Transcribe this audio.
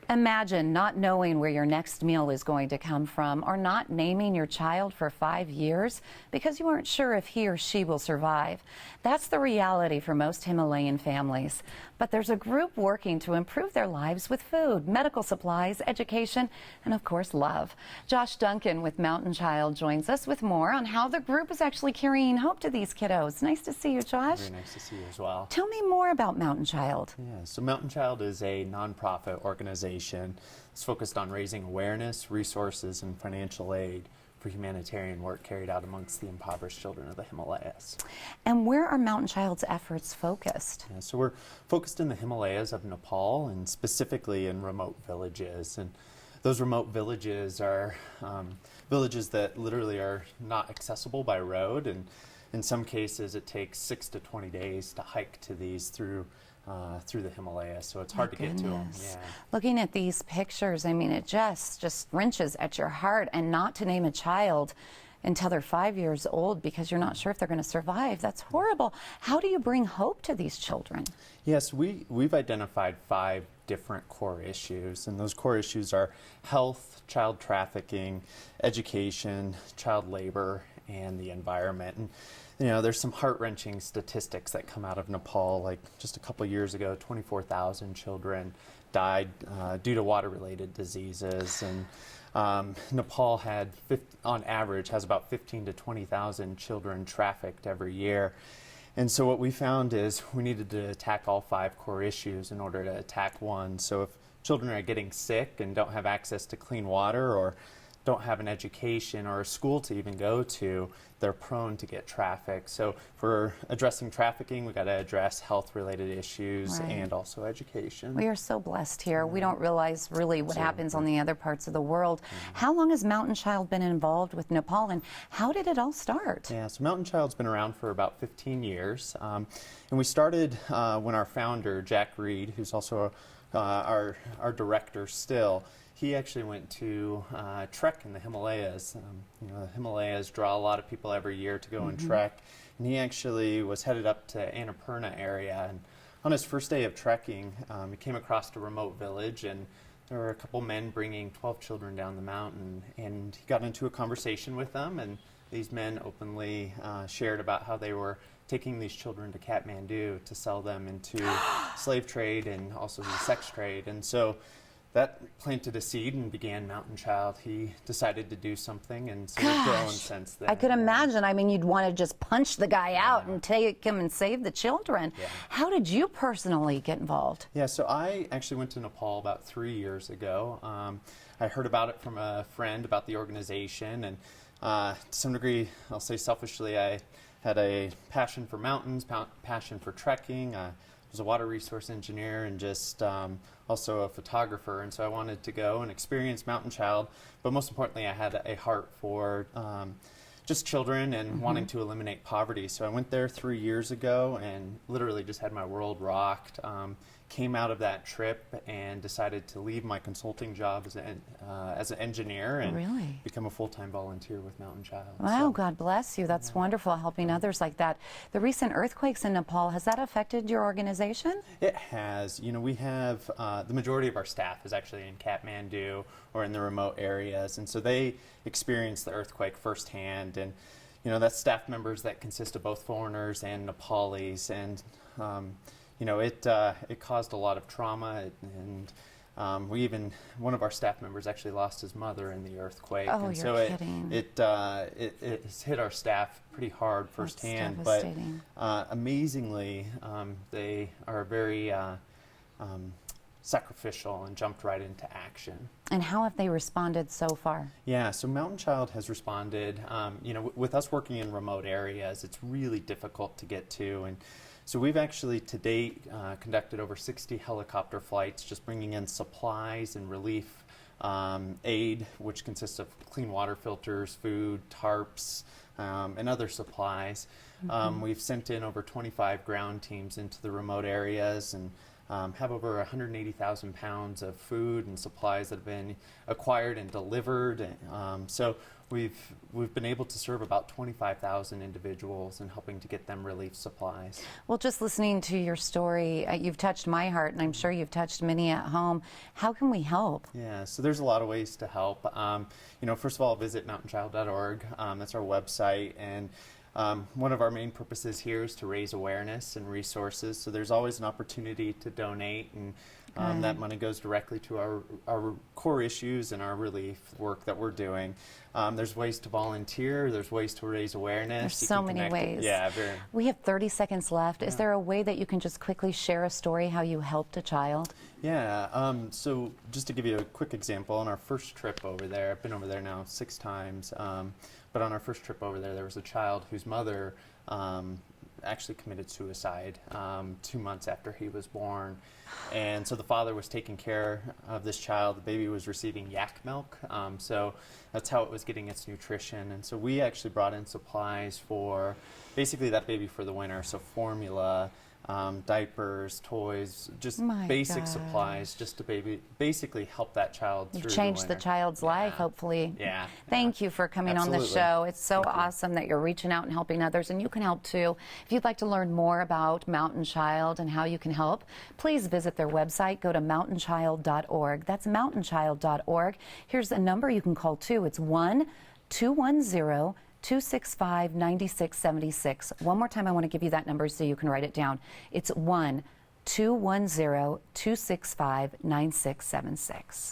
Imagine not knowing where your next meal is going to come from, or not naming your child for 5 years because you aren't sure if he or she will survive. That's the reality for most Himalayan families. But there's a group working to improve their lives with food, medical supplies, education, and of course love. Josh Duncan with Mountain Child joins us with more on how the group is actually carrying hope to these kiddos. Nice to see you, Josh. Very nice to see you as well. Tell me more about Mountain Child. Yeah, so Mountain Child is a nonprofit organization that's focused on raising awareness, resources, and financial aid for humanitarian work carried out amongst the impoverished children of the Himalayas. And where are Mountain Child's efforts focused? Yeah, so we're focused in the Himalayas of Nepal, and specifically in remote villages. And those remote villages are villages that literally are not accessible by road, and in some cases it takes 6 to 20 days to hike to these through the Himalayas, so it's hard to get to them. Yeah. Looking at these pictures, I mean, it just wrenches at your heart, and not to name a child until they're 5 years old because you're not sure if they're going to survive. That's horrible. How do you bring hope to these children? Yes, we've identified 5 different core issues, and those core issues are health, child trafficking, education, child labor, and the environment. And you know, there's some heart-wrenching statistics that come out of Nepal. Like just a couple years ago, 24,000 children died due to water-related diseases, and Nepal had, on average, has about 15 to 20,000 children trafficked every year. And so what we found is we needed to attack all 5 core issues in order to attack one. So if children are getting sick and don't have access to clean water, or don't have an education or a school to even go to, they're prone to get trafficked. So for addressing trafficking, we got to address health-related issues and also education. We are so blessed here. We don't realize really what happens on the other parts of the world. How long has Mountain Child been involved with Nepal, and how did it all start? Yeah, so Mountain Child's been around for about 15 years. And we started when our founder, Jack Reed, who's also our director still, he actually went to trek in the Himalayas. You know, the Himalayas draw a lot of people every year to go and trek, and he actually was headed up to Annapurna area. And on his first day of trekking, he came across a remote village, and there were a couple men bringing 12 children down the mountain, and he got into a conversation with them, and these men openly shared about how they were taking these children to Kathmandu to sell them into slave trade and also the sex trade. And so that planted a seed and began Mountain Child. He decided to do something, and so we've grown since then. I could imagine. I mean, you'd want to just punch the guy out and take him and save the children. Yeah. How did you personally get involved? Yeah, so I actually went to Nepal about 3 years ago. I heard about it from a friend about the organization, and to some degree, I'll say selfishly, I had a passion for mountains, passion for trekking. I was a water resource engineer and just also a photographer, and so I wanted to go and experience Mountain Child, but most importantly I had a heart for just children and wanting to eliminate poverty. So I went there 3 years ago and literally just had my world rocked. Came out of that trip and decided to leave my consulting job as an engineer and become a full-time volunteer with Mountain Child. Wow, so, God bless you. That's wonderful, helping others like that. The recent earthquakes in Nepal, has that affected your organization? It has. You know, we have, the majority of our staff is actually in Kathmandu or in the remote areas, and so they experienced the earthquake firsthand. And you know, that's staff members that consist of both foreigners and Nepalis, and you know, it caused a lot of trauma, and one of our staff members actually lost his mother in the earthquake. Oh, and you're so kidding. It's hit our staff pretty hard firsthand. That's devastating. But amazingly, they are very sacrificial and jumped right into action. And how have they responded so far? Yeah, so Mountain Child has responded. You know, with us working in remote areas, it's really difficult to get to, and so we've actually to date conducted over 60 helicopter flights, just bringing in supplies and relief aid, which consists of clean water filters, food, tarps, and other supplies. We've sent in over 25 ground teams into the remote areas, and have over 180,000 pounds of food and supplies that have been acquired and delivered. So we've been able to serve about 25,000 individuals and helping to get them relief supplies. Well, just listening to your story, you've touched my heart, and I'm sure you've touched many at home. How can we help? Yeah, so there's a lot of ways to help. First of all, visit mountainchild.org. That's our website, and one of our main purposes here is to raise awareness and resources. So there's always an opportunity to donate, and that money goes directly to our core issues and our relief work that we're doing. There's ways to volunteer. There's ways to raise awareness. There's so many ways. Yeah, very. We have 30 seconds left. Is there a way that you can just quickly share a story how you helped a child? Yeah, so just to give you a quick example, on our first trip over there, I've been over there now 6 times, but on our first trip over there was a child whose mother actually committed suicide 2 months after he was born. And so the father was taking care of this child. The baby was receiving yak milk, so that's how it was getting its nutrition. And so we actually brought in supplies for basically that baby for the winter, so formula, diapers, toys, just basic supplies, just to basically help that child through the winter. Change the child's life, hopefully. Yeah. Thank you for coming on the show. It's so awesome that you're reaching out and helping others, and you can help too. If you'd like to learn more about Mountain Child and how you can help, please visit their website. Go to mountainchild.org. That's mountainchild.org. Here's a number you can call too. It's 1-210-265-9676. One more time, I want to give you that number so you can write it down. It's 1-210-265-9676.